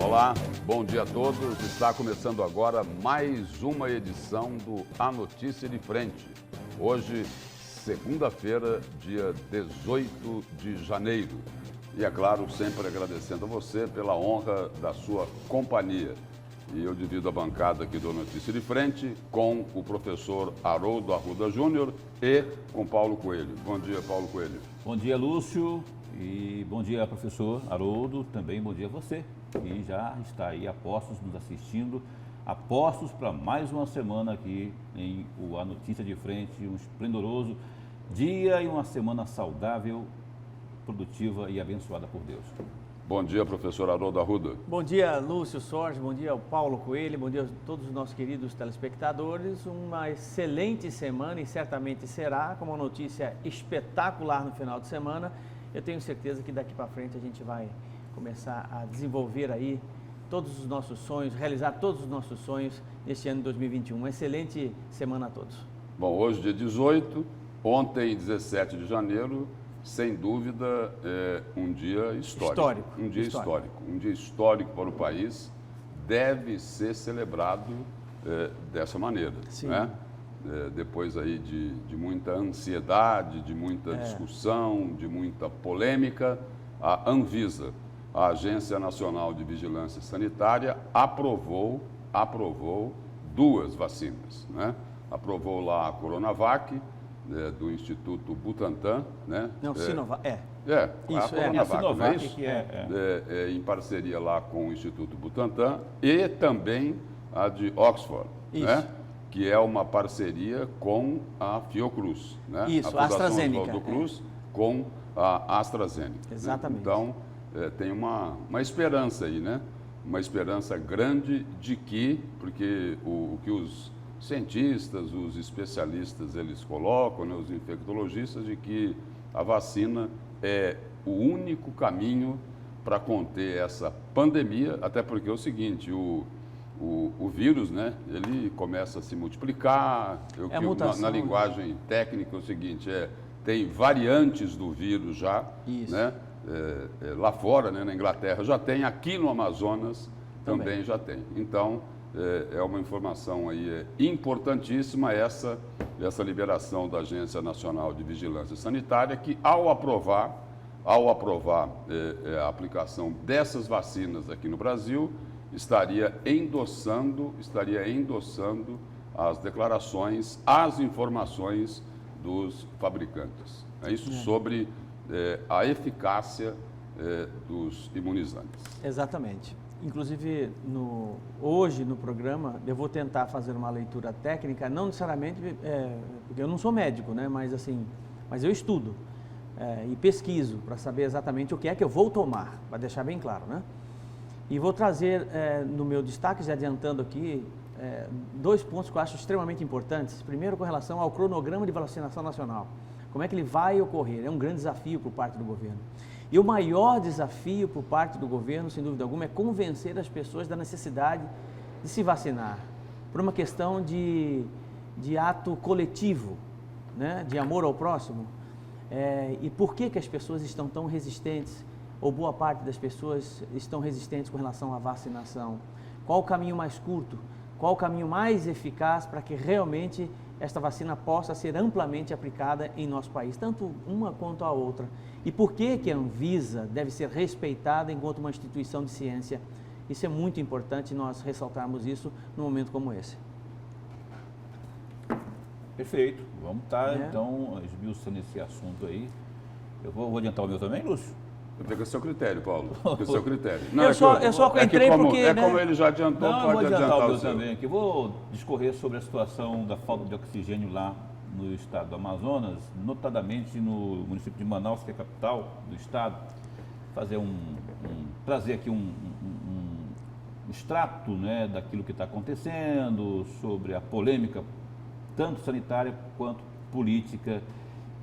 Olá, bom dia a todos. Está começando agora mais uma edição do A Notícia de Frente. Hoje, segunda-feira, dia 18 de janeiro. E é claro, sempre agradecendo a você pela honra da sua companhia. E eu divido a bancada aqui do Notícia de Frente com o professor Haroldo Arruda Júnior e com Paulo Coelho. Bom dia, Paulo Coelho. Bom dia, Lúcio. E bom dia, professor Haroldo. Também bom dia a você, que já está aí a postos nos assistindo, a postos para mais uma semana aqui em A Notícia de Frente, um esplendoroso dia e uma semana saudável, produtiva e abençoada por Deus. Bom dia, professor Haroldo Arruda. Bom dia, Lúcio Sorge, bom dia ao Paulo Coelho, bom dia a todos os nossos queridos telespectadores. Uma excelente semana e certamente será, com uma notícia espetacular no final de semana. Eu tenho certeza que daqui para frente a gente vai começar a desenvolver aí todos os nossos sonhos, realizar todos os nossos sonhos neste ano de 2021. Uma excelente semana a todos. Bom, hoje dia 18, ontem 17 de janeiro, sem dúvida é um dia histórico. Um dia histórico. Um dia histórico para o país, deve ser celebrado dessa maneira. Sim. Né? Depois aí de muita ansiedade, de muita discussão, de muita polêmica, a Anvisa, a Agência Nacional de Vigilância Sanitária, aprovou duas vacinas, né? Aprovou lá a Coronavac, do Instituto Butantan, né? Não, Sinovac, a Coronavac, não é isso? Em parceria lá com o Instituto Butantan e também a de Oxford, né? Que é uma parceria com a Fiocruz, né? Isso, a AstraZeneca. Do Cruz com a AstraZeneca. Exatamente. Né? Então, tem uma esperança aí, né? Uma esperança grande de que, porque o que os cientistas, os especialistas, eles colocam, né, os infectologistas, de que a vacina é o único caminho para conter essa pandemia, até porque é o seguinte, o vírus, né, ele começa a se multiplicar, na linguagem técnica é o seguinte, tem variantes do vírus já, né, lá fora, né, na Inglaterra já tem, aqui no Amazonas também já tem. Então, é uma informação aí importantíssima essa liberação da Agência Nacional de Vigilância Sanitária, que ao aprovar a aplicação dessas vacinas aqui no Brasil, estaria endossando as declarações, as informações dos fabricantes. É isso sobre a eficácia dos imunizantes. Exatamente. Inclusive, hoje no programa, eu vou tentar fazer uma leitura técnica, não necessariamente, porque eu não sou médico, né? Mas eu estudo e pesquiso para saber exatamente o que é que eu vou tomar, para deixar bem claro, né? E vou trazer no meu destaque, já adiantando aqui, dois pontos que eu acho extremamente importantes. Primeiro, com relação ao cronograma de vacinação nacional. Como é que ele vai ocorrer? É um grande desafio por parte do governo. E o maior desafio por parte do governo, sem dúvida alguma, é convencer as pessoas da necessidade de se vacinar. Por uma questão de ato coletivo, né? De amor ao próximo. E por que as pessoas estão tão resistentes, ou boa parte das pessoas estão resistentes com relação à vacinação? Qual o caminho mais curto? Qual o caminho mais eficaz para que realmente esta vacina possa ser amplamente aplicada em nosso país, tanto uma quanto a outra? E por que a Anvisa deve ser respeitada enquanto uma instituição de ciência? Isso é muito importante nós ressaltarmos isso num momento como esse. Perfeito. Vamos estar, então, esmiuçando esse assunto aí. Eu vou adiantar o meu também, Lúcio? Fica a seu critério, Paulo. Fica a seu critério. Não, eu só entrei porque... como ele já adiantou, pode adiantar o meu também aqui. Vou discorrer sobre a situação da falta de oxigênio lá no estado do Amazonas, notadamente no município de Manaus, que é a capital do estado. Trazer aqui um extrato, né, daquilo que está acontecendo, sobre a polêmica, tanto sanitária quanto política,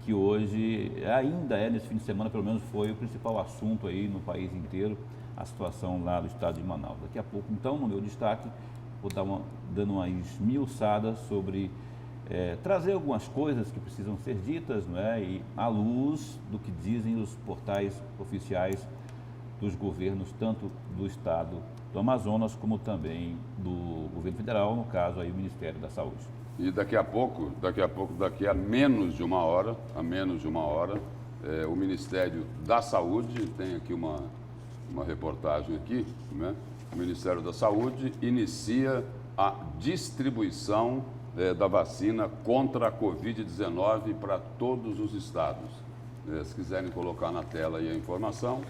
que hoje ainda nesse fim de semana, pelo menos foi o principal assunto aí no país inteiro, a situação lá do estado de Manaus. Daqui a pouco, então, no meu destaque, vou dando uma esmiuçada sobre trazer algumas coisas que precisam ser ditas, não é? E à luz do que dizem os portais oficiais dos governos, tanto do estado do Amazonas, como também do governo federal, no caso aí o Ministério da Saúde. E daqui a menos de uma hora, o Ministério da Saúde, tem aqui uma reportagem aqui, né? O Ministério da Saúde inicia a distribuição da vacina contra a Covid-19 para todos os estados. Se quiserem colocar na tela aí a informação,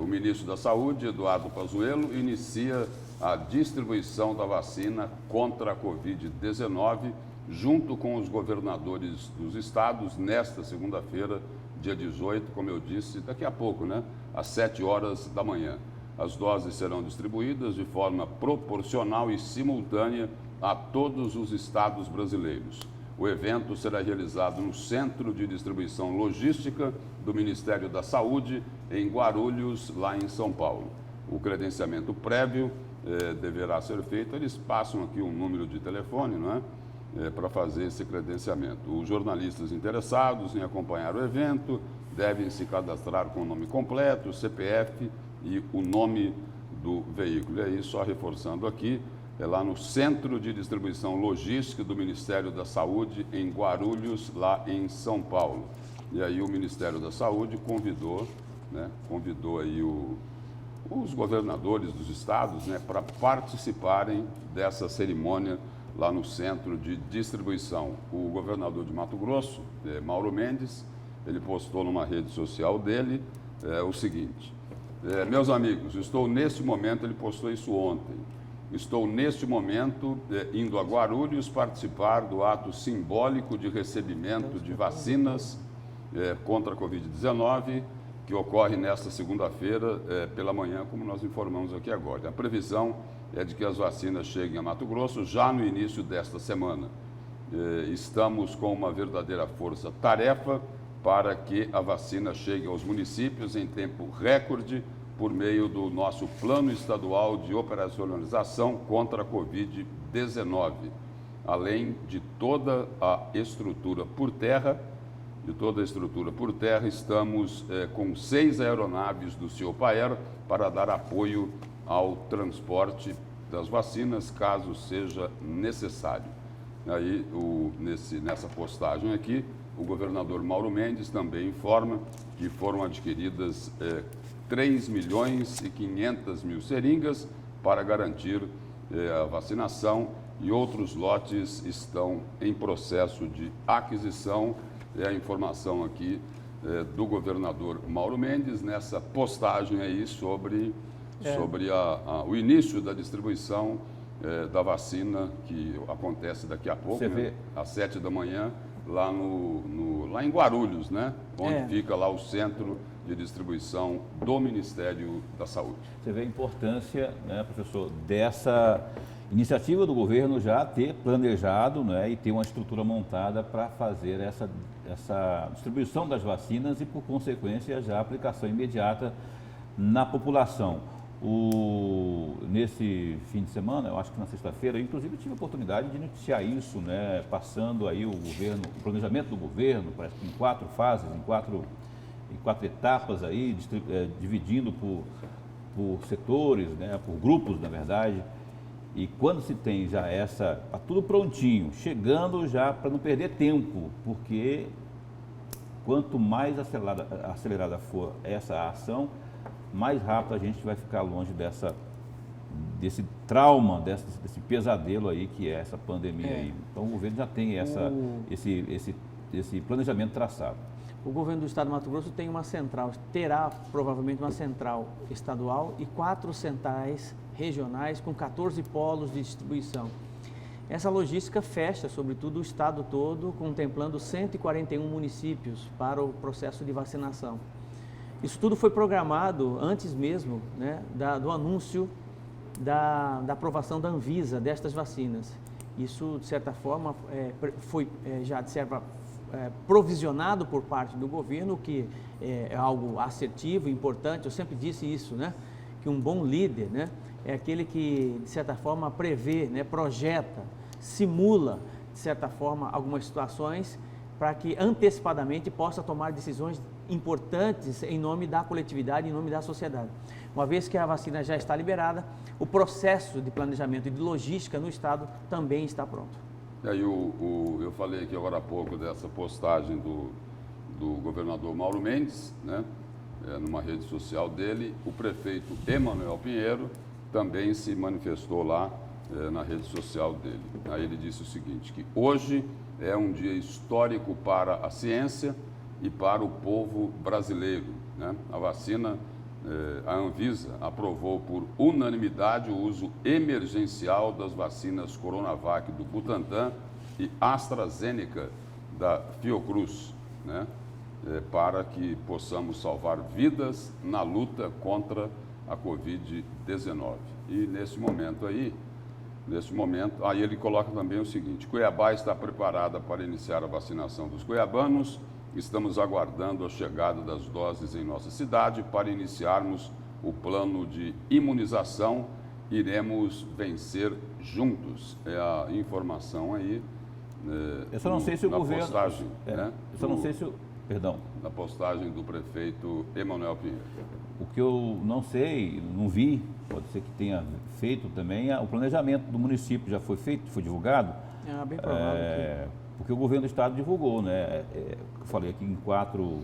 o ministro da Saúde, Eduardo Pazuello, inicia a distribuição da vacina contra a Covid-19 junto com os governadores dos estados nesta segunda-feira, dia 18, como eu disse, daqui a pouco, né? Às 7 horas da manhã. As doses serão distribuídas de forma proporcional e simultânea a todos os estados brasileiros. O evento será realizado no Centro de Distribuição Logística do Ministério da Saúde, em Guarulhos, lá em São Paulo. O credenciamento prévio deverá ser feito. Eles passam aqui um número de telefone, não é? Para fazer esse credenciamento. Os jornalistas interessados em acompanhar o evento devem se cadastrar com o nome completo, o CPF e o nome do veículo. E aí, só reforçando aqui, é lá no Centro de Distribuição Logística do Ministério da Saúde, em Guarulhos, lá em São Paulo. E aí o Ministério da Saúde convidou aí os governadores dos estados, né, para participarem dessa cerimônia lá no Centro de Distribuição. O governador de Mato Grosso, Mauro Mendes, ele postou numa rede social dele o seguinte: meus amigos, estou neste momento, ele postou isso ontem, estou neste momento indo a Guarulhos participar do ato simbólico de recebimento de vacinas contra a Covid-19, que ocorre nesta segunda-feira pela manhã, como nós informamos aqui agora. A previsão é de que as vacinas cheguem a Mato Grosso já no início desta semana. Estamos com uma verdadeira força-tarefa para que a vacina chegue aos municípios em tempo recorde por meio do nosso Plano Estadual de Operacionalização contra a Covid-19, além de toda a estrutura por terra. Estamos com 6 aeronaves do Ciopaer para dar apoio ao transporte das vacinas, caso seja necessário. Aí, nessa postagem aqui, o governador Mauro Mendes também informa que foram adquiridas 3.500.000 seringas para garantir a vacinação, e outros lotes estão em processo de aquisição. É a informação aqui do governador Mauro Mendes nessa postagem aí sobre o início da distribuição da vacina, que acontece daqui a pouco, né, às 7 da manhã, lá em Guarulhos, né? Onde fica lá o Centro de Distribuição do Ministério da Saúde. Você vê a importância, né, professor, dessa iniciativa do governo já ter planejado, né, e ter uma estrutura montada para fazer essa distribuição das vacinas e, por consequência, já a aplicação imediata na população. Nesse fim de semana, eu acho que na sexta-feira, eu, inclusive, tive a oportunidade de noticiar isso, né, passando aí o planejamento do governo, parece que em 4 fases, em quatro etapas aí, dividindo por setores, né, por grupos, na verdade. E quando se tem já tá tudo prontinho, chegando já para não perder tempo, porque quanto mais acelerada for essa ação, mais rápido a gente vai ficar longe desse trauma, desse pesadelo aí que é essa pandemia aí. Então o governo já tem esse planejamento traçado. O governo do estado de Mato Grosso tem uma central, terá provavelmente uma central estadual e 4 centrais regionais com 14 polos de distribuição. Essa logística fecha, sobretudo, o estado todo, contemplando 141 municípios para o processo de vacinação. Isso tudo foi programado antes mesmo, né, do anúncio da aprovação da Anvisa destas vacinas. Isso, de certa forma, foi já provisionado por parte do governo, que é algo assertivo, importante. Eu sempre disse isso, né, que um bom líder, né, é aquele que, de certa forma, prevê, né, projeta, simula, de certa forma, algumas situações para que antecipadamente possa tomar decisões importantes em nome da coletividade, em nome da sociedade. Uma vez que a vacina já está liberada, o processo de planejamento e de logística no estado também está pronto. E aí eu falei aqui agora há pouco dessa postagem do governador Mauro Mendes, né? Numa rede social dele. O prefeito Emanuel Pinheiro também se manifestou lá na rede social dele. Aí ele disse o seguinte, que hoje é um dia histórico para a ciência e para o povo brasileiro, né? A vacina, a Anvisa aprovou por unanimidade o uso emergencial das vacinas Coronavac do Butantan e AstraZeneca da Fiocruz, né? Para que possamos salvar vidas na luta contra a Covid-19. E nesse momento aí ele coloca também o seguinte, Cuiabá está preparada para iniciar a vacinação dos cuiabanos, estamos aguardando a chegada das doses em nossa cidade para iniciarmos o plano de imunização, iremos vencer juntos. É a informação aí. Eu só não sei se o governo... Postagem, né? Eu só não sei se o... Perdão. Na postagem do prefeito Emanuel Pinheiro. O que eu não sei, não vi, pode ser que tenha feito também, o planejamento do município já foi feito, foi divulgado? É bem provável que... Porque o governo do estado divulgou, né? Eu falei aqui em 4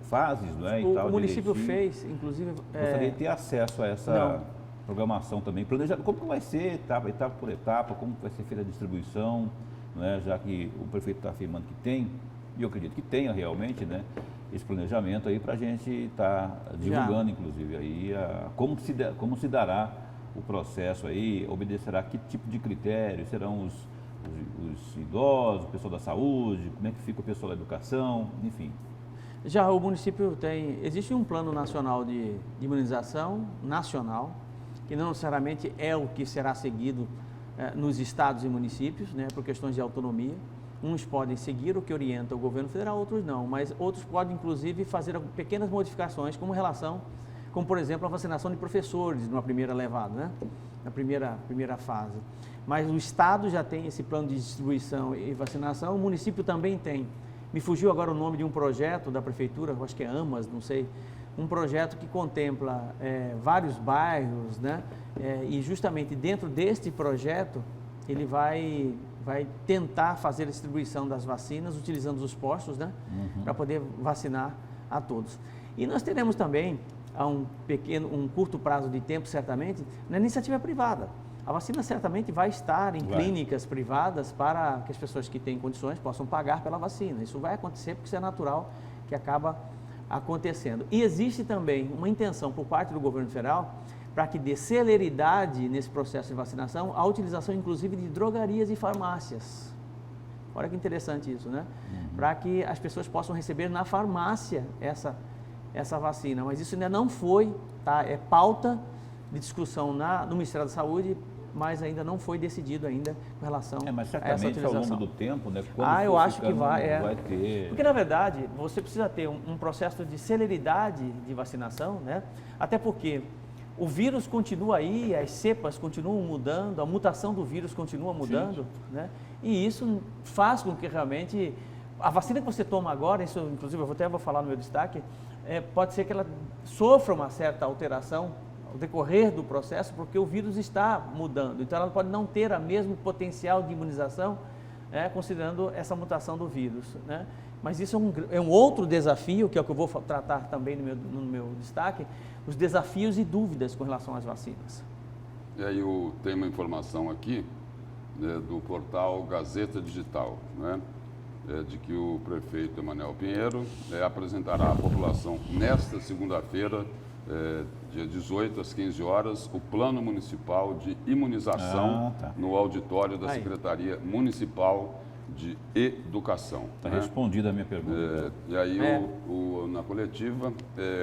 fases, né? O município fez, inclusive... Gostaria de ter acesso a essa programação também. Planejado, como que vai ser, etapa por etapa, como vai ser feita a distribuição, né? Já que o prefeito está afirmando que tem, e eu acredito que tenha realmente, né? Esse planejamento aí para a gente estar divulgando, inclusive, aí como se dará o processo aí, obedecerá que tipo de critérios, serão os idosos, o pessoal da saúde, como é que fica o pessoal da educação, enfim. Já o município existe um plano nacional de imunização nacional, que não necessariamente é o que será seguido nos estados e municípios, né, por questões de autonomia. Uns podem seguir o que orienta o governo federal, outros não, mas outros podem, inclusive, fazer pequenas modificações, como por exemplo, a vacinação de professores numa primeira levada, né? Na primeira fase. Mas o estado já tem esse plano de distribuição e vacinação, o município também tem. Me fugiu agora o nome de um projeto da prefeitura, acho que é AMAS, não sei, um projeto que contempla vários bairros, né? E justamente dentro deste projeto, ele vai tentar fazer a distribuição das vacinas, utilizando os postos, né? Para poder vacinar a todos. E nós teremos também, a um curto prazo de tempo, certamente, na iniciativa privada. A vacina certamente vai estar em clínicas privadas para que as pessoas que têm condições possam pagar pela vacina. Isso vai acontecer porque isso é natural que acaba acontecendo. E existe também uma intenção por parte do governo federal para que dê celeridade nesse processo de vacinação, a utilização inclusive de drogarias e farmácias. Olha que interessante isso, né? Para que as pessoas possam receber na farmácia essa vacina. Mas isso ainda não foi, tá? É pauta de discussão no Ministério da Saúde, mas ainda não foi decidido ainda com relação mas a essa utilização. ao longo do tempo, né? Eu acho que vai ter... Porque, na verdade, você precisa ter um processo de celeridade de vacinação, né? Até porque o vírus continua aí, as cepas continuam mudando, a mutação do vírus continua mudando, né? E isso faz com que realmente a vacina que você toma agora, isso inclusive eu até vou falar no meu destaque, pode ser que ela sofra uma certa alteração ao decorrer do processo, porque o vírus está mudando. Então ela pode não ter o mesmo potencial de imunização, considerando essa mutação do vírus, né? Mas isso é um outro desafio, que é o que eu vou tratar também no meu destaque, os desafios e dúvidas com relação às vacinas. E aí tem uma informação aqui, né, do portal Gazeta Digital, né, de que o prefeito Emanuel Pinheiro apresentará à população nesta segunda-feira, dia 18 às 15 horas, o Plano Municipal de Imunização no auditório da Secretaria Municipal de Educação. Está respondida a minha pergunta. E aí, na coletiva,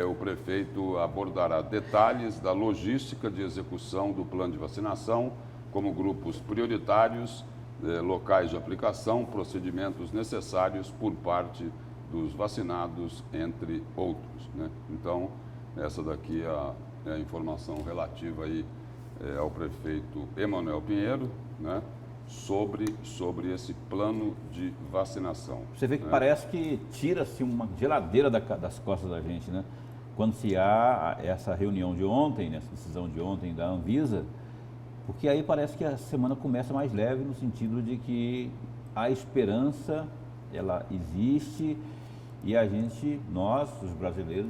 o prefeito abordará detalhes da logística de execução do plano de vacinação, como grupos prioritários, locais de aplicação, procedimentos necessários por parte dos vacinados, entre outros, né? Então, essa daqui é a informação relativa aí, ao prefeito Emanuel Pinheiro, né? Sobre esse plano de vacinação. Você vê que parece que tira-se uma geladeira das costas da gente, né? quando se há essa reunião de ontem, essa decisão de ontem da Anvisa, porque aí parece que a semana começa mais leve no sentido de que a esperança, ela existe e a gente, nós, os brasileiros,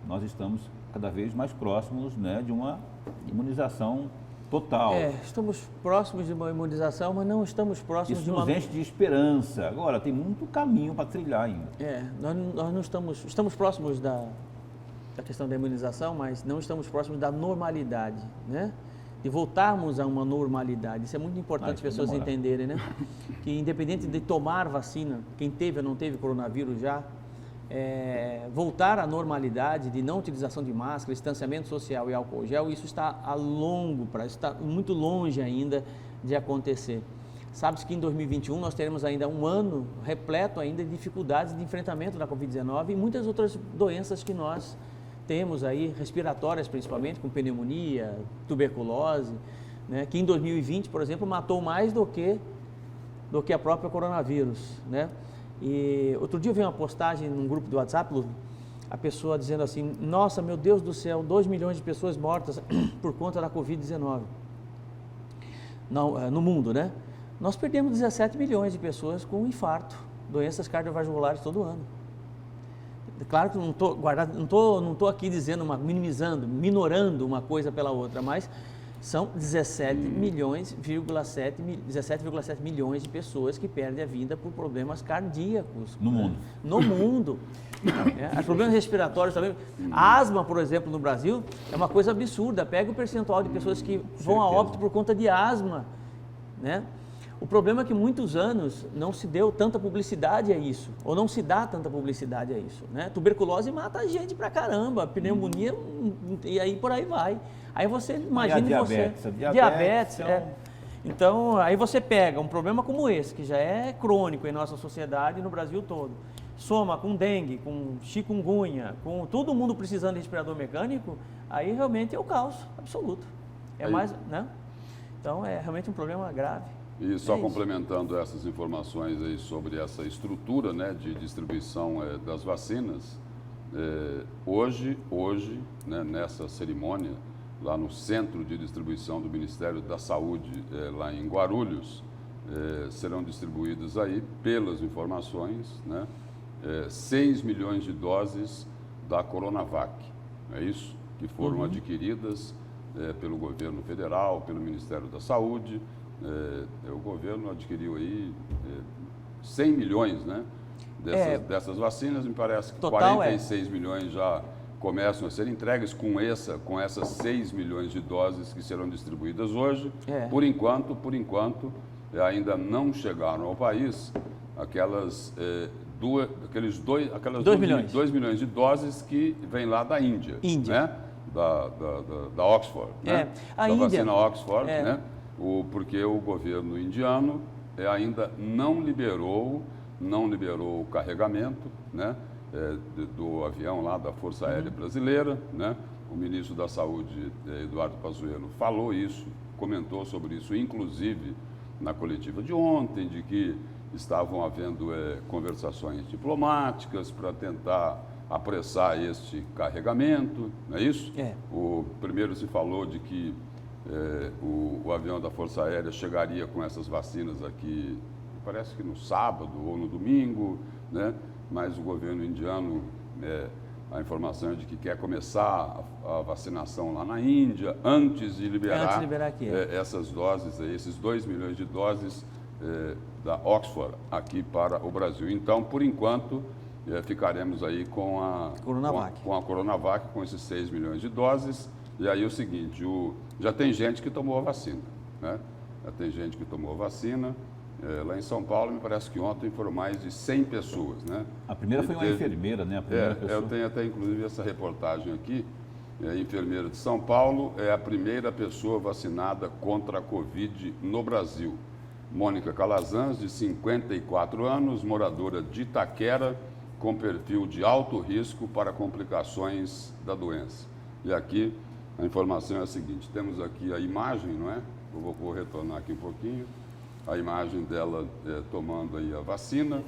nós estamos cada vez mais próximos, né, de uma imunização total. Estamos próximos de uma imunização, mas não estamos próximos Isso de uma... nos enche de esperança. Agora, tem muito caminho para trilhar ainda. Nós não estamos próximos da questão da imunização, mas não estamos próximos da normalidade, né? De voltarmos a uma normalidade. Isso é muito importante as pessoas entenderem, né? Que independente de tomar vacina, quem teve ou não teve coronavírus já, voltar à normalidade de não utilização de máscara, distanciamento social e álcool gel, isso está a longo prazo, está muito longe ainda de acontecer. Sabe-se que em 2021 nós teremos ainda um ano repleto ainda de dificuldades de enfrentamento da Covid-19 e muitas outras doenças que nós temos aí, respiratórias principalmente, com pneumonia, tuberculose, né, que em 2020, por exemplo, matou mais do que a própria coronavírus, né? E outro dia eu vi uma postagem num grupo do WhatsApp, a pessoa dizendo assim, nossa, meu Deus do céu, 2 milhões de pessoas mortas por conta da Covid-19 no mundo, né? Nós perdemos 17 milhões de pessoas com infarto, doenças cardiovasculares todo ano. Claro que não estou aqui dizendo, minorando uma coisa pela outra, mas são 17,7 milhões de pessoas que perdem a vida por problemas cardíacos. No mundo. No mundo. Problemas respiratórios também. A asma, por exemplo, no Brasil, é uma coisa absurda. Pega o percentual de pessoas que vão a óbito por conta de asma, né? O problema é que muitos anos não se deu tanta publicidade a isso, ou não se dá tanta publicidade a isso, né? Tuberculose mata a gente pra caramba, pneumonia, e aí por aí vai. Aí você imagina diabetes. Então, aí você pega um problema como esse, que já é crônico em nossa sociedade e no Brasil todo, soma com dengue, com chikungunya, com todo mundo precisando de respirador mecânico, aí realmente é o caos absoluto. Né? Então, é realmente um problema grave. E só complementando essas informações aí sobre essa estrutura, né, de distribuição das vacinas, hoje né, nessa cerimônia, lá no centro de distribuição do Ministério da Saúde, lá em Guarulhos, serão distribuídas aí, pelas informações, né, 6 milhões de doses da Coronavac, é isso? Que foram adquiridas pelo governo federal, pelo Ministério da Saúde. O governo adquiriu aí 100 milhões, né, dessas vacinas, me parece que total 46 milhões já começam a ser entregues com essas 6 milhões de doses que serão distribuídas hoje. Por enquanto, ainda não chegaram ao país aquelas 2 milhões de doses que vêm lá da Índia. Né? Da Oxford, né? Da vacina Oxford, né? Porque o governo indiano ainda não liberou o carregamento, né, do avião lá da Força Aérea Brasileira, né? O ministro da Saúde, Eduardo Pazuello, falou isso, comentou sobre isso, inclusive na coletiva de ontem, de que estavam havendo conversações diplomáticas para tentar apressar este carregamento, não é isso? Primeiro se falou de que o avião da Força Aérea chegaria com essas vacinas aqui, parece que no sábado ou no domingo, né? Mas o governo indiano, a informação é de que quer começar a vacinação lá na Índia, antes de liberar aqui, essas doses, esses 2 milhões de doses da Oxford aqui para o Brasil. Então, por enquanto, ficaremos aí com a Coronavac, com esses 6 milhões de doses. E aí o seguinte, já tem gente que tomou a vacina, né? Já tem gente que tomou a vacina. Lá em São Paulo, me parece que ontem foram mais de 100 pessoas, né? A primeira foi uma enfermeira, né? A primeira pessoa. Eu tenho até, inclusive, essa reportagem aqui. Enfermeira de São Paulo é a primeira pessoa vacinada contra a Covid no Brasil. Mônica Calazans, de 54 anos, moradora de Itaquera, com perfil de alto risco para complicações da doença. E aqui a informação é a seguinte, temos aqui a imagem, não é? Eu vou retornar aqui um pouquinho. A imagem dela tomando aí a vacina.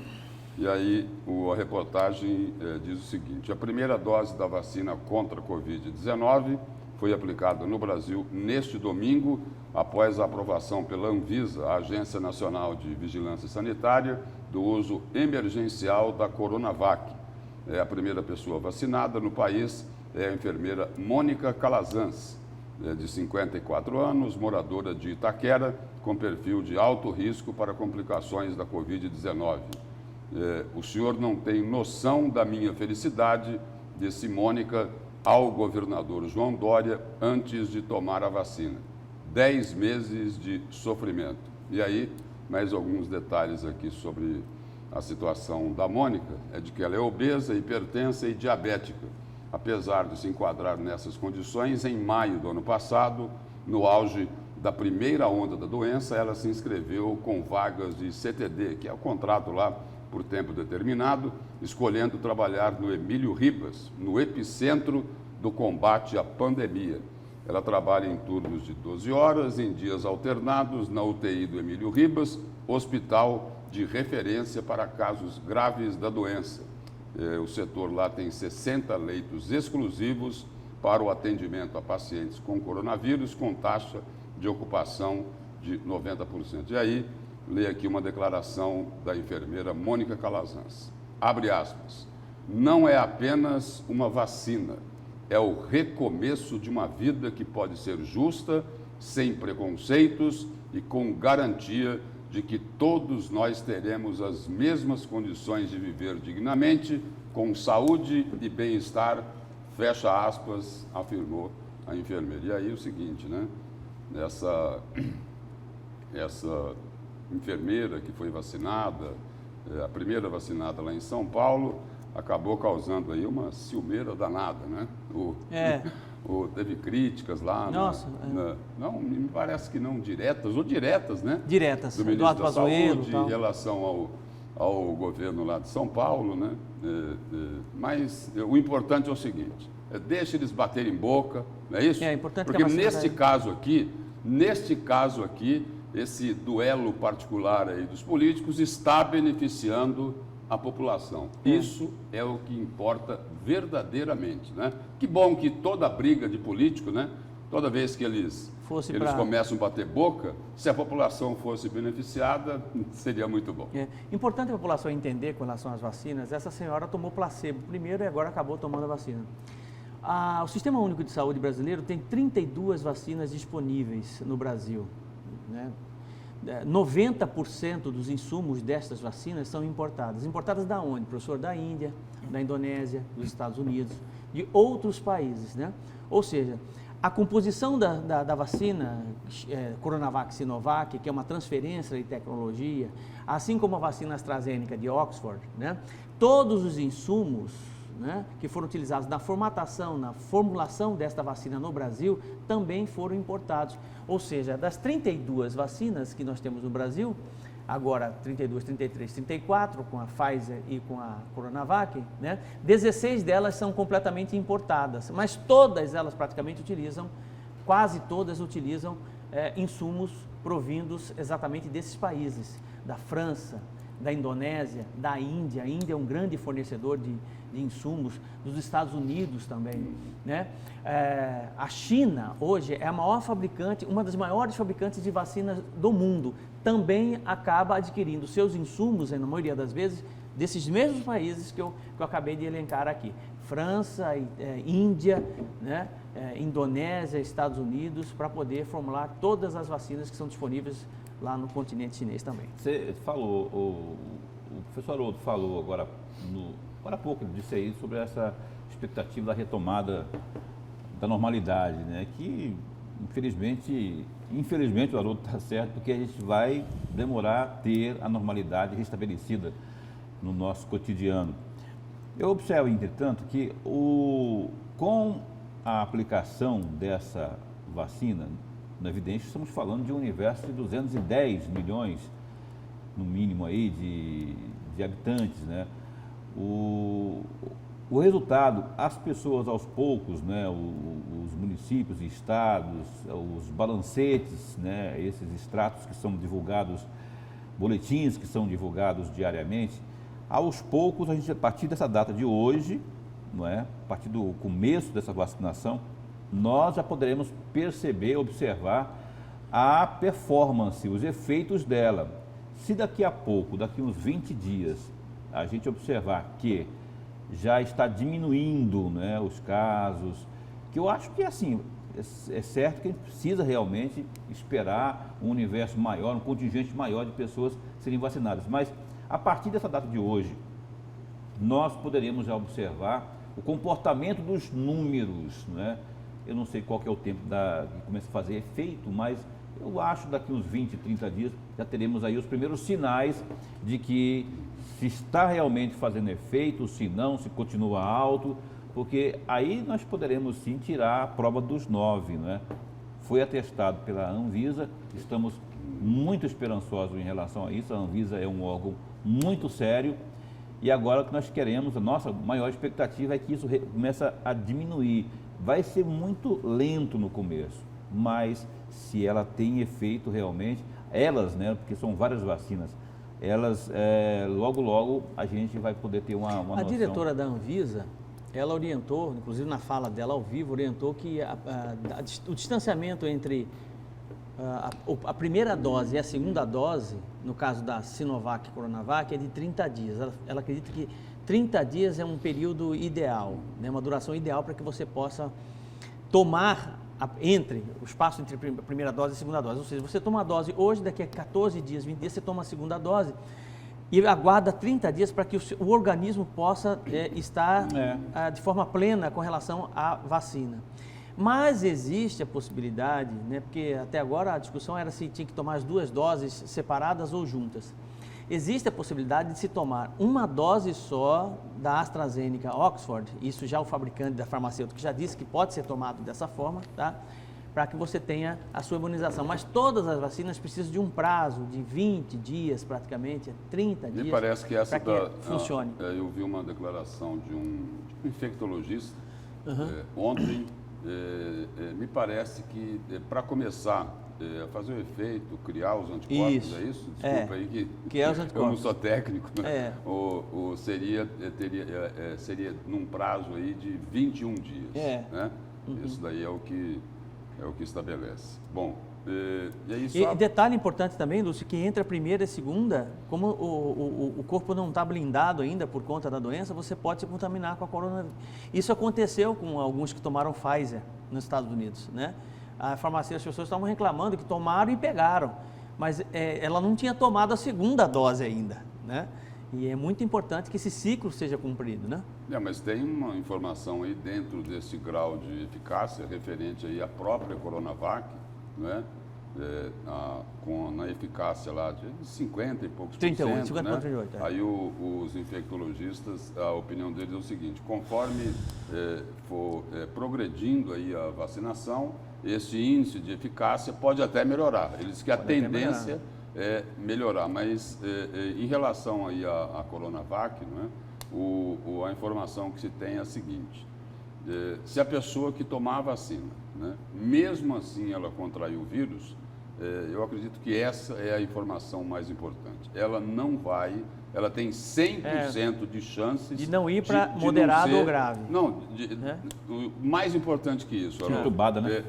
E aí a reportagem diz o seguinte: a primeira dose da vacina contra a Covid-19 foi aplicada no Brasil neste domingo, após a aprovação pela Anvisa, a Agência Nacional de Vigilância Sanitária, do uso emergencial da Coronavac. A primeira pessoa vacinada no país é a enfermeira Mônica Calazans, de 54 anos, moradora de Itaquera, com perfil de alto risco para complicações da Covid-19. O senhor não tem noção da minha felicidade, disse Mônica ao governador João Dória antes de tomar a vacina. 10 meses de sofrimento. E aí, mais alguns detalhes aqui sobre a situação da Mônica, é de que ela é obesa, hipertensa e diabética. Apesar de se enquadrar nessas condições, em maio do ano passado, no auge da primeira onda da doença, ela se inscreveu com vagas de CTD, que é o contrato lá por tempo determinado, escolhendo trabalhar no Emílio Ribas, no epicentro do combate à pandemia. Ela trabalha em turnos de 12 horas, em dias alternados, na UTI do Emílio Ribas, hospital de referência para casos graves da doença. O setor lá tem 60 leitos exclusivos para o atendimento a pacientes com coronavírus, com taxa de ocupação de 90%. E aí, leio aqui uma declaração da enfermeira Mônica Calazans. Abre aspas. Não é apenas uma vacina, é o recomeço de uma vida que pode ser justa, sem preconceitos e com garantia de que todos nós teremos as mesmas condições de viver dignamente, com saúde e bem-estar, fecha aspas, afirmou a enfermeira. E aí o seguinte, né? Essa enfermeira que foi vacinada, a primeira vacinada lá em São Paulo, acabou causando aí uma ciumeira danada, né? Teve críticas lá. Nossa. Não, me parece que não diretas, ou diretas, né? Diretas. Do ministro da Saúde, tal. em relação ao governo lá de São Paulo, né? Mas o importante é o seguinte, deixa eles baterem boca, não é isso? É importante. Porque neste caso aqui, esse duelo particular aí dos políticos está beneficiando a população. Isso é o que importa verdadeiramente, né? Que bom que toda briga de político, né? Toda vez que eles começam a bater boca, se a população fosse beneficiada, seria muito bom. É importante a população entender com relação às vacinas. Essa senhora tomou placebo primeiro e agora acabou tomando a vacina. O Sistema Único de Saúde brasileiro tem 32 vacinas disponíveis no Brasil, né? 90% dos insumos destas vacinas são importadas. Importadas da onde, professor? Da Índia, da Indonésia, dos Estados Unidos, de outros países, né? Ou seja, a composição da vacina Coronavac Sinovac, que é uma transferência de tecnologia, assim como a vacina AstraZeneca de Oxford, né? Todos os insumos, né, que foram utilizados na formulação desta vacina no Brasil, também foram importados. Ou seja, das 32 vacinas que nós temos no Brasil, agora 32, 33, 34, com a Pfizer e com a Coronavac, né, 16 delas são completamente importadas, mas todas elas praticamente quase todas utilizam insumos provindos exatamente desses países, da França, da Indonésia, da Índia. A Índia é um grande fornecedor de insumos, dos Estados Unidos também, né? A China hoje é a maior fabricante, uma das maiores fabricantes de vacinas do mundo, também acaba adquirindo seus insumos, na maioria das vezes, desses mesmos países que eu acabei de elencar aqui. França, Índia, né? Indonésia, Estados Unidos, para poder formular todas as vacinas que são disponíveis lá no continente chinês também. Você falou, o professor Haroldo falou agora há pouco, disse aí sobre essa expectativa da retomada da normalidade, né? Que infelizmente o Haroldo está certo, porque a gente vai demorar a ter a normalidade restabelecida no nosso cotidiano. Eu observo, entretanto, que com a aplicação dessa vacina, na evidência, estamos falando de um universo de 210 milhões, no mínimo, aí, de habitantes, né? O resultado, as pessoas aos poucos, né? Os municípios e estados, os balancetes, né? Esses extratos que são divulgados, boletins que são divulgados diariamente, Aos poucos, a partir dessa data de hoje, não é? A partir do começo dessa vacinação, nós já poderemos perceber, observar a performance, os efeitos dela. Se daqui a pouco, daqui uns 20 dias, a gente observar que já está diminuindo, né, os casos, que eu acho que assim, é certo que a gente precisa realmente esperar um universo maior, um contingente maior de pessoas serem vacinadas. Mas a partir dessa data de hoje, nós poderíamos já observar o comportamento dos números, né? Eu não sei qual que é o tempo que começa a fazer efeito, mas eu acho que daqui uns 20, 30 dias já teremos aí os primeiros sinais de que se está realmente fazendo efeito, se não, se continua alto, porque aí nós poderemos sim tirar a prova dos 9, né? Foi atestado pela Anvisa, estamos muito esperançosos em relação a isso, a Anvisa é um órgão muito sério e agora o que nós queremos, a nossa maior expectativa é que isso comece a diminuir. Vai ser muito lento no começo, mas se ela tem efeito realmente, elas, né, porque são várias vacinas, elas, logo, logo a gente vai poder ter uma noção. A diretora da Anvisa, ela orientou, inclusive na fala dela ao vivo, orientou que o distanciamento entre a primeira dose e a segunda dose, no caso da Sinovac e Coronavac, é de 30 dias. Ela acredita que 30 dias é um período ideal, né, uma duração ideal para que você possa tomar o espaço entre a primeira dose e a segunda dose. Ou seja, você toma a dose hoje, daqui a 14 dias, 20 dias, você toma a segunda dose e aguarda 30 dias para que o organismo possa estar de forma plena com relação à vacina. Mas existe a possibilidade, né, porque até agora a discussão era se tinha que tomar as duas doses separadas ou juntas. Existe a possibilidade de se tomar uma dose só da AstraZeneca Oxford, isso já o fabricante da farmacêutica já disse que pode ser tomado dessa forma, tá? Para que você tenha a sua imunização. Mas todas as vacinas precisam de um prazo de 20 dias, praticamente, 30 dias, Me parece que essa para que funcione. Eu vi uma declaração de um infectologista ontem. Me parece que para começar a fazer o efeito, criar os anticorpos, é isso? Desculpa aí que os anticorpos. Eu não sou técnico, né? Seria num prazo aí de 21 dias, né? Isso daí é o que estabelece. Bom, e aí só... E detalhe importante também, Lúcio, que entre a primeira e a segunda, como o corpo não está blindado ainda por conta da doença, você pode se contaminar com a coronavírus. Isso aconteceu com alguns que tomaram Pfizer nos Estados Unidos, né? A farmácia, as pessoas estavam reclamando que tomaram e pegaram, mas ela não tinha tomado a segunda dose ainda, né? E é muito importante que esse ciclo seja cumprido, né? Mas tem uma informação aí dentro desse grau de eficácia referente aí à própria Coronavac, né? Na eficácia lá de 50 e poucos 38, por cento, 50, 38, Aí os infectologistas, a opinião deles é o seguinte: conforme for progredindo aí a vacinação, esse índice de eficácia pode até melhorar. Eles que a tendência é melhorar, mas em relação aí à Coronavac, não é? A informação que se tem é a seguinte: se a pessoa que tomar a vacina, né, mesmo assim ela contraiu o vírus, eu acredito que essa é a informação mais importante. Ela tem 100% de chances de não ir para moderado ou grave. Não, o mais importante que isso, entubada, né?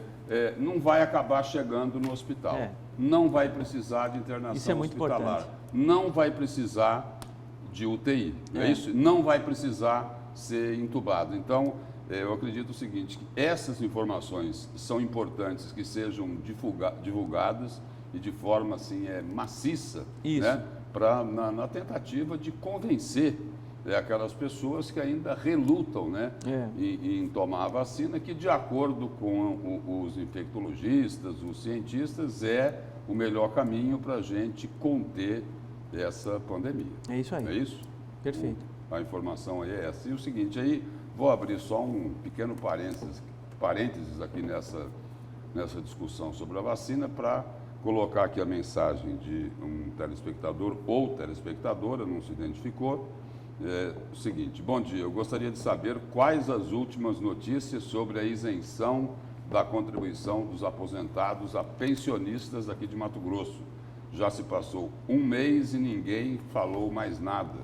Não vai acabar chegando no hospital, não vai precisar de internação hospitalar, importante. Não vai precisar de UTI, não é isso? Não vai precisar ser entubado. Então, eu acredito o seguinte, que essas informações são importantes que sejam divulgadas e de forma assim maciça, né? Na tentativa de convencer aquelas pessoas que ainda relutam, né, em tomar a vacina, que de acordo com os infectologistas, os cientistas, é o melhor caminho para a gente conter essa pandemia. É isso aí. Não é isso? Perfeito. A informação aí é essa. E o seguinte, aí vou abrir só um pequeno parênteses aqui nessa discussão sobre a vacina para colocar aqui a mensagem de um telespectador ou telespectadora, não se identificou. O seguinte: bom dia, eu gostaria de saber quais as últimas notícias sobre a isenção da contribuição dos aposentados a pensionistas aqui de Mato Grosso. Já se passou um mês e ninguém falou mais nada.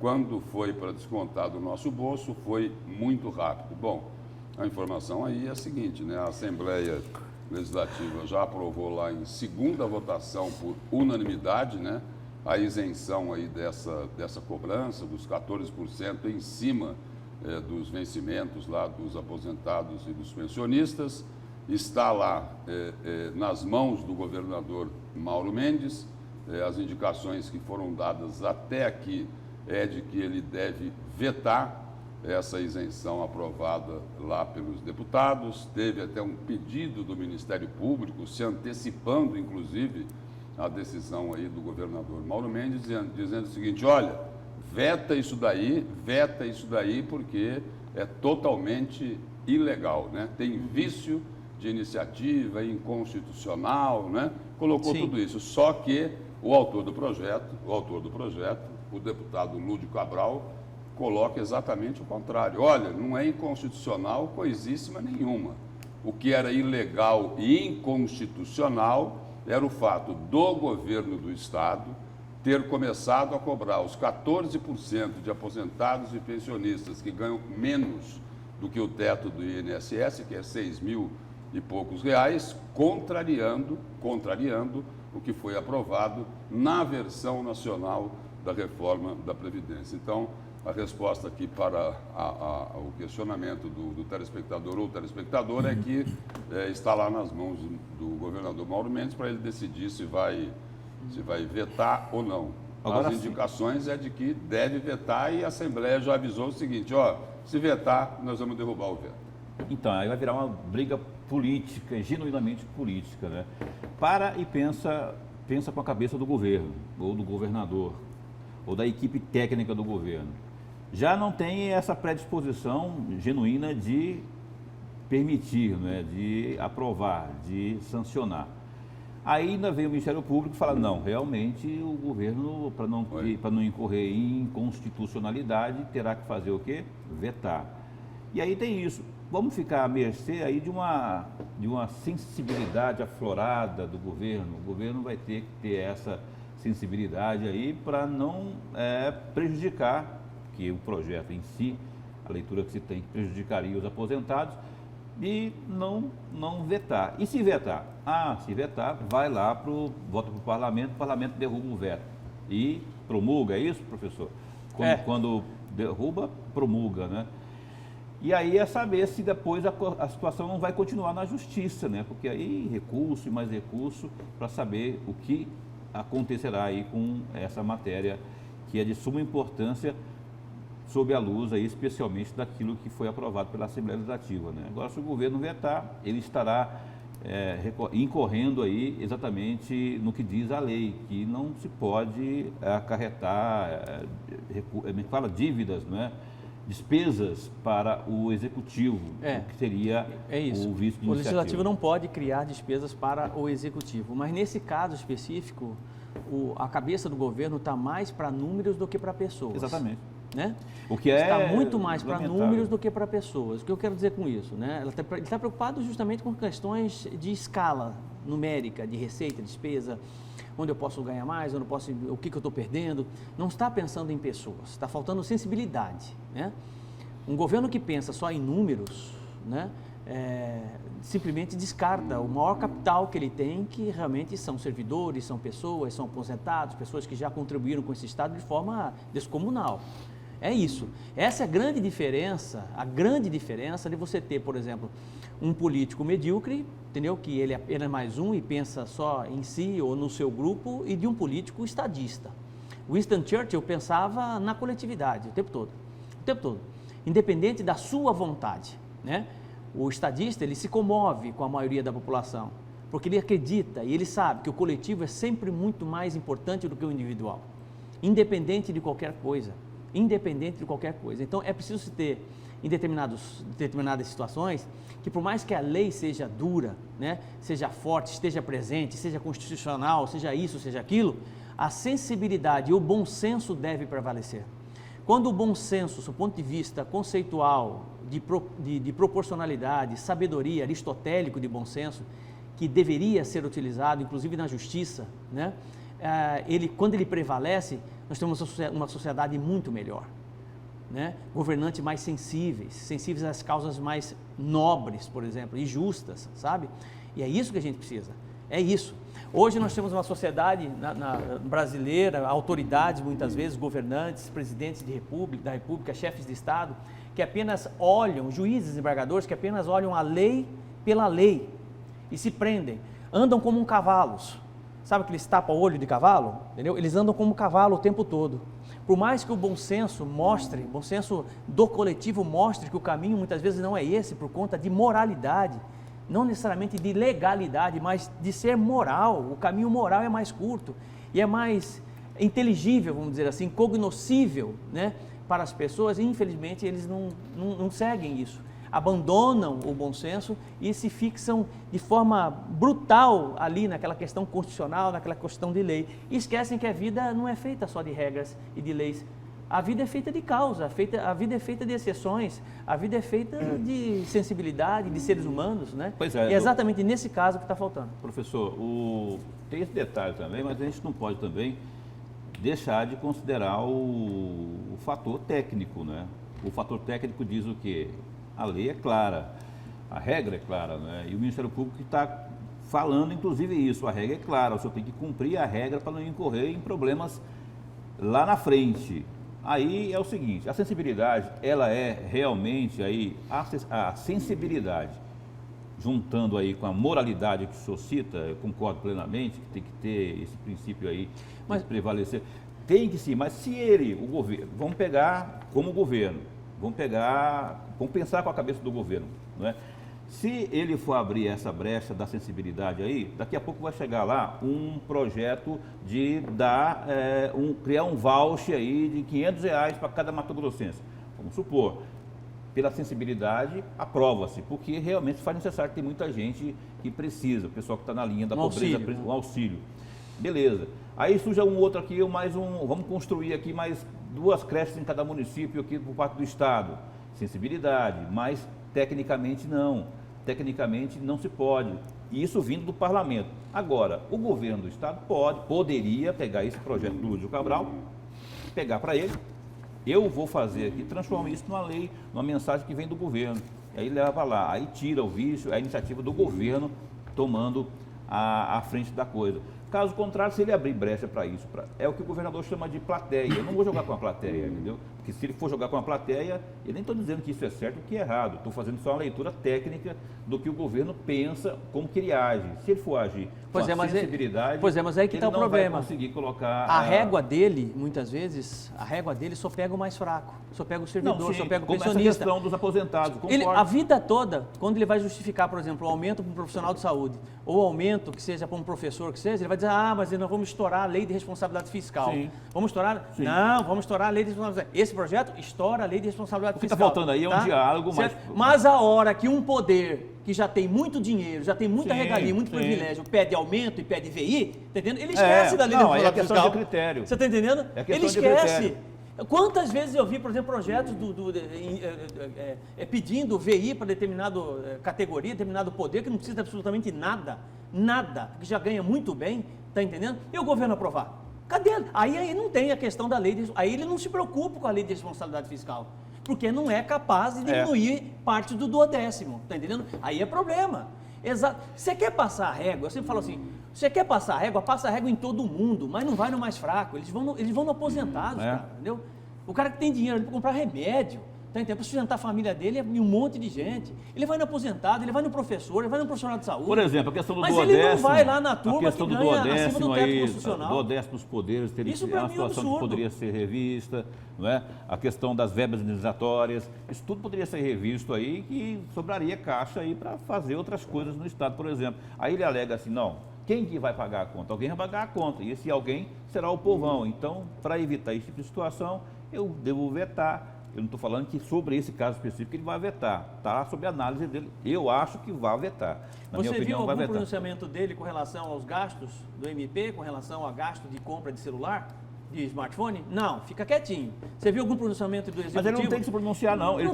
quando foi para descontar do nosso bolso, foi muito rápido. Bom, a informação aí é a seguinte, né? A Assembleia Legislativa já aprovou lá em segunda votação por unanimidade, né? A isenção aí dessa cobrança dos 14% em cima dos vencimentos lá dos aposentados e dos pensionistas. Está lá nas mãos do governador Mauro Mendes. As indicações que foram dadas até aqui é de que ele deve vetar essa isenção aprovada lá pelos deputados. Teve até um pedido do Ministério Público, se antecipando, inclusive, a decisão aí do governador Mauro Mendes, dizendo o seguinte: olha, veta isso daí, porque é totalmente ilegal, né? Tem vício de iniciativa, inconstitucional, né? Colocou Sim. tudo isso. Só que o autor do projeto, o deputado Lúdio Cabral, coloca exatamente o contrário. Olha, não é inconstitucional coisíssima nenhuma. O que era ilegal e inconstitucional era o fato do governo do Estado ter começado a cobrar os 14% de aposentados e pensionistas que ganham menos do que o teto do INSS, que é 6 mil e poucos reais, contrariando o que foi aprovado na versão nacional da reforma da Previdência. Então, a resposta aqui para o questionamento do telespectador ou telespectadora é que está lá nas mãos do governador Mauro Mendes para ele decidir se vai vetar ou não. Agora, as indicações é de que deve vetar e a Assembleia já avisou o seguinte: ó, se vetar, nós vamos derrubar o veto. Então, aí vai virar uma briga política, genuinamente política, né? Para e pensa com a cabeça do governo, ou do governador, ou da equipe técnica do governo. Já não tem essa predisposição genuína de permitir, né, de aprovar, de sancionar. Aí ainda vem o Ministério Público e fala: não, realmente o governo, para não incorrer em inconstitucionalidade, terá que fazer o quê? Vetar. E aí tem isso. Vamos ficar à mercê aí de uma sensibilidade aflorada do governo. O governo vai ter que ter essa sensibilidade aí para não prejudicar, que o projeto em si, a leitura que se tem, prejudicaria os aposentados, e não vetar. E se vetar? Se vetar, vai lá, volta para o parlamento derruba o veto. E promulga, é isso, professor? Quando derruba, promulga, né? E aí é saber se depois a situação não vai continuar na justiça, né? Porque aí recurso e mais recurso para saber o que acontecerá aí com essa matéria que é de suma importância sob a luz aí, especialmente daquilo que foi aprovado pela Assembleia Legislativa, né? Agora, se o governo vetar, ele estará incorrendo aí exatamente no que diz a lei, que não se pode acarretar, dívidas, né? Despesas para o executivo, que seria o vice de iniciativa. O legislativo não pode criar despesas para o executivo, mas nesse caso específico, a cabeça do governo está mais para números do que para pessoas. Exatamente. Né? O que está muito mais para lamentável. números do que para pessoas. O que eu quero dizer com isso? Né? Ele está preocupado justamente com questões de escala numérica, de receita, de despesa, onde eu posso ganhar mais, onde eu posso, o que eu estou perdendo. Não está pensando em pessoas, está faltando sensibilidade. Né? Um governo que pensa só em números, né, simplesmente descarta o maior capital que ele tem, que realmente são servidores, são pessoas, são aposentados, pessoas que já contribuíram com esse Estado de forma descomunal. É isso. Essa é a grande diferença de você ter, por exemplo, um político medíocre, entendeu? Que ele é apenas mais um e pensa só em si ou no seu grupo, e de um político estadista. Winston Churchill pensava na coletividade o tempo todo, independente da sua vontade, né? O estadista, ele se comove com a maioria da população, porque ele acredita e ele sabe que o coletivo é sempre muito mais importante do que o individual, independente de qualquer coisa. Então, é preciso se ter, em determinadas situações, que por mais que a lei seja dura, né, seja forte, esteja presente, seja constitucional, seja isso, seja aquilo, a sensibilidade e o bom senso deve prevalecer. Quando o bom senso, do ponto de vista conceitual, de proporcionalidade, sabedoria, aristotélico de bom senso, que deveria ser utilizado, inclusive na justiça, né, quando ele prevalece, nós temos uma sociedade muito melhor, né? Governantes mais sensíveis às causas mais nobres, por exemplo, e justas, sabe? E é isso que a gente precisa, é isso. Hoje nós temos uma sociedade brasileira, autoridades muitas vezes, governantes, presidentes da república, chefes de Estado, que apenas olham, juízes, desembargadores, que apenas olham a lei pela lei e se prendem, andam como cavalos. Sabe aqueles tapa-olho de cavalo? Entendeu? Eles andam como cavalo o tempo todo. Por mais que o bom senso mostre, o bom senso do coletivo mostre que o caminho muitas vezes não é esse, por conta de moralidade, não necessariamente de legalidade, mas de ser moral. O caminho moral é mais curto e é mais inteligível, vamos dizer assim, cognoscível, né, para as pessoas, e infelizmente eles não seguem isso. Abandonam o bom senso e se fixam de forma brutal ali naquela questão constitucional, naquela questão de lei. E esquecem que a vida não é feita só de regras e de leis. A vida é feita de causa, a vida é feita de exceções, a vida é feita de sensibilidade, de seres humanos, né? Pois é, e é exatamente nesse caso que está faltando. Professor, tem esse detalhe também, mas a gente não pode também deixar de considerar o fator técnico, né? O fator técnico diz o quê? A lei é clara, a regra é clara, né? E o Ministério Público está falando, inclusive, isso. A regra é clara, o senhor tem que cumprir a regra para não incorrer em problemas lá na frente. Aí é o seguinte, a sensibilidade, ela é realmente aí, a sensibilidade, juntando aí com a moralidade que o senhor cita, eu concordo plenamente que tem que ter esse princípio aí de prevalecer. Tem que sim, mas se o governo, vamos pegar como governo, vamos pensar com a cabeça do governo, não é? Se ele for abrir essa brecha da sensibilidade aí, daqui a pouco vai chegar lá um projeto de criar um voucher aí de R$500 para cada mato-grossense. Vamos supor, pela sensibilidade, aprova-se, porque realmente faz necessário que tem muita gente que precisa, o pessoal que está na linha da pobreza, um auxílio. Beleza. Aí surge um outro aqui, vamos construir aqui mais 2 creches em cada município aqui por parte do Estado. Sensibilidade, mas tecnicamente não se pode, e isso vindo do parlamento. Agora, o governo do Estado poderia pegar esse projeto do Lúcio Cabral, pegar para ele, eu vou fazer aqui, transformar isso numa lei, numa mensagem que vem do governo, e aí leva lá, aí tira o vício, a iniciativa do governo tomando a frente da coisa. Caso contrário, se ele abrir brecha para isso, é o que o governador chama de plateia. Eu não vou jogar com a plateia, entendeu? Porque se ele for jogar com a plateia, eu nem estou dizendo que isso é certo ou que é errado. Estou fazendo só uma leitura técnica do que o governo pensa, como que ele age. Se ele for agir com a sensibilidade, mas aí que está o problema. Ele não vai conseguir colocar... A régua dele, muitas vezes, só pega o mais fraco, só pega o servidor, só pega o pensionista. Essa questão dos aposentados, a vida toda, quando ele vai justificar, por exemplo, o aumento para um profissional de saúde, ou o aumento que seja para um professor que seja, ele vai dizer, mas nós vamos estourar a lei de responsabilidade fiscal. Sim. Vamos estourar? Sim. Não, vamos estourar a lei de responsabilidade fiscal. Esse projeto estoura a lei de responsabilidade fiscal. O que está faltando aí é um diálogo mais... Mas a hora que um poder que já tem muito dinheiro, já tem muita regalia, muito privilégio, pede aumento e pede VI, tá entendendo? Ele esquece da lei de responsabilidade fiscal. É questão de critério. Você está entendendo? Ele esquece. Quantas vezes eu vi, por exemplo, projetos pedindo VI para determinada categoria, determinado poder, que não precisa de absolutamente nada, que já ganha muito bem, tá entendendo? E o governo aprovar. Cadê? Aí não tem a questão da lei, aí ele não se preocupa com a lei de responsabilidade fiscal, porque não é capaz de diminuir parte do 12º, tá entendendo? Aí é problema. Exato. Você quer passar a régua? Eu sempre falo assim, você quer passar a régua? Passa a régua em todo mundo, mas não vai no mais fraco, eles vão no aposentados, cara, entendeu? O cara que tem dinheiro para comprar remédio, tá entendendo? Para sustentar a família dele e um monte de gente. Ele vai no aposentado, ele vai no professor, ele vai no profissional de saúde. Por exemplo, a questão do mas duodécimo. Mas ele não vai lá na turma a questão que do ganha duodécimo acima do teto aí, constitucional. Duodécimo dos poderes, Isso é uma mim é situação que poderia ser revista, não é? A questão das verbas indenizatórias, isso tudo poderia ser revisto aí, que sobraria caixa aí para fazer outras coisas no Estado, por exemplo. Aí ele alega assim, não, quem que vai pagar a conta? Alguém vai pagar a conta, e esse alguém será o povão. Então, para evitar esse tipo de situação, eu devo vetar. Eu não estou falando que sobre esse caso específico ele vai vetar, está sob análise dele. Eu acho que vai vetar. Na minha opinião, vai vetar. Você viu algum pronunciamento dele com relação aos gastos do MP, com relação ao gasto de compra de celular, de smartphone? Não, fica quietinho. Você viu algum pronunciamento do Executivo? Mas ele não tem que se pronunciar, não. Ele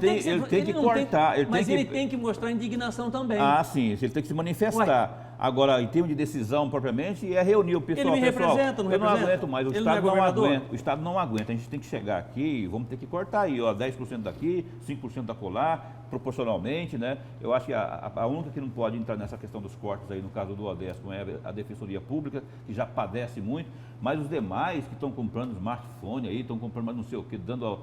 tem que cortar. Mas ele tem que mostrar indignação também. Ah, sim, ele tem que se manifestar. Agora, em termos de decisão propriamente, é reunir o pessoal. Ele me pessoal, representa, não eu não representa? aguento mais, o Ele Estado não é não governador? aguenta. O Estado não aguenta, a gente tem que chegar aqui, vamos ter que cortar aí, ó, 10% daqui, 5% da colar, proporcionalmente, né? Eu acho que a única que não pode entrar nessa questão dos cortes aí, no caso do Odesco, é a Defensoria Pública, que já padece muito, mas os demais que estão comprando smartphone aí, estão comprando mais não sei o que, dando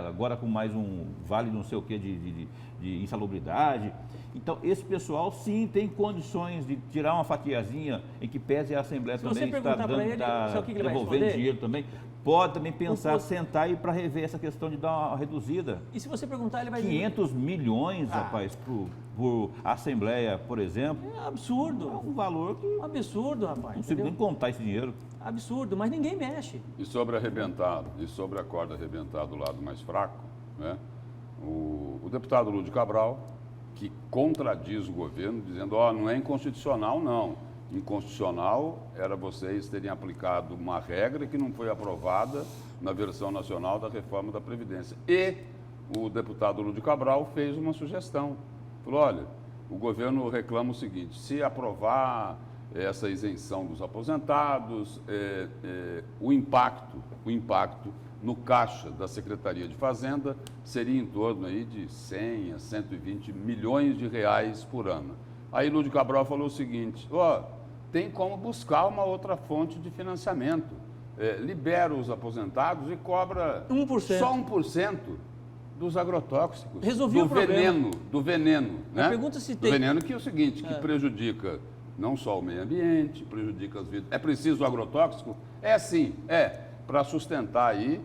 agora com mais um vale não sei o que de insalubridade. Então, esse pessoal sim tem condições de tirar uma fatiazinha em que pese a Assembleia também está devolvendo dinheiro também. Pode também pensar, sentar e para rever essa questão de dar uma reduzida. E se você perguntar, ele vai 500 milhões, rapaz, por Assembleia, por exemplo. É absurdo. É um valor que Um absurdo, rapaz. não consigo nem contar esse dinheiro. Absurdo, mas ninguém mexe. E sobre arrebentado, e sobre a corda arrebentada do lado mais fraco, né? O deputado Lúdio Cabral, que contradiz o governo, dizendo, não é inconstitucional, não. Inconstitucional era vocês terem aplicado uma regra que não foi aprovada na versão nacional da reforma da Previdência. E o deputado Lúdio Cabral fez uma sugestão. Falou, olha, o governo reclama o seguinte, se aprovar essa isenção dos aposentados, o impacto no caixa da Secretaria de Fazenda seria em torno aí de 100 a 120 milhões de reais por ano. Aí Lúdio Cabral falou o seguinte, tem como buscar uma outra fonte de financiamento. Libera os aposentados e cobra 1%. só 1% dos agrotóxicos. Resolvi o problema. Do veneno. Mas Né? pergunta se do tem... veneno que é o seguinte, que prejudica não só o meio ambiente, prejudica as vidas. É preciso agrotóxico? É sim, para sustentar aí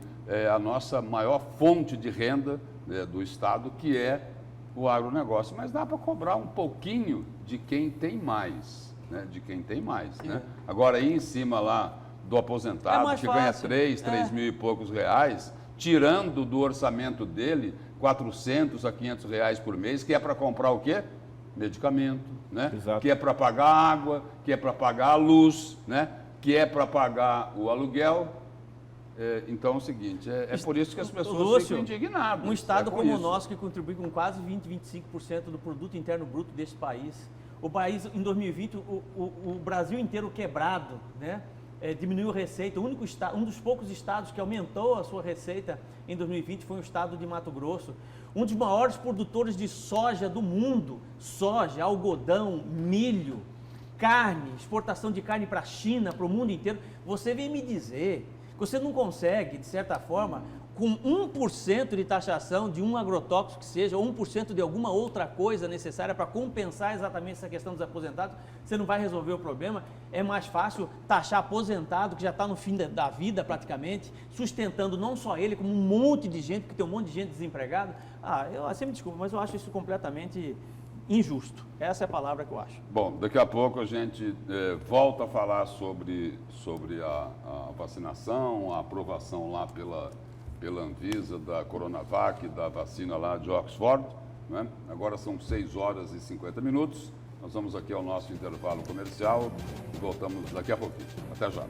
a nossa maior fonte de renda do Estado, que é o agronegócio. Mas dá para cobrar um pouquinho de quem tem mais, né? De quem tem mais, né? Agora, aí em cima lá do aposentado, que ganha 3 mil e poucos reais, tirando do orçamento dele 400 a 500 reais por mês, que é para comprar o quê? Medicamento, né? Exato. Que é para pagar água, que é para pagar a luz, né? Que é para pagar o aluguel. Então é o seguinte, é por isso que as pessoas Lúcio, ficam indignadas. Um Estado como o isso. nosso, que contribui com quase 25% do produto interno bruto desse país. O país, em 2020, o Brasil inteiro quebrado, né? Diminuiu a receita. O único estado, um dos poucos estados que aumentou a sua receita em 2020 foi o estado de Mato Grosso. Um dos maiores produtores de soja do mundo. Soja, algodão, milho, carne, exportação de carne para a China, para o mundo inteiro. Você vem me dizer que você não consegue, de certa forma, com 1% de taxação de um agrotóxico que seja, ou 1% de alguma outra coisa necessária para compensar exatamente essa questão dos aposentados, você não vai resolver o problema. É mais fácil taxar aposentado, que já está no fim da vida praticamente, sustentando não só ele, como um monte de gente, porque tem um monte de gente desempregada. Você me desculpa, mas eu acho isso completamente injusto. Essa é a palavra que eu acho. Bom, daqui a pouco a gente volta a falar sobre a vacinação, a aprovação lá pela Anvisa da Coronavac, da vacina lá de Oxford, né? Agora são 6 horas e 50 minutos. Nós vamos aqui ao nosso intervalo comercial e voltamos daqui a pouquinho. Até já.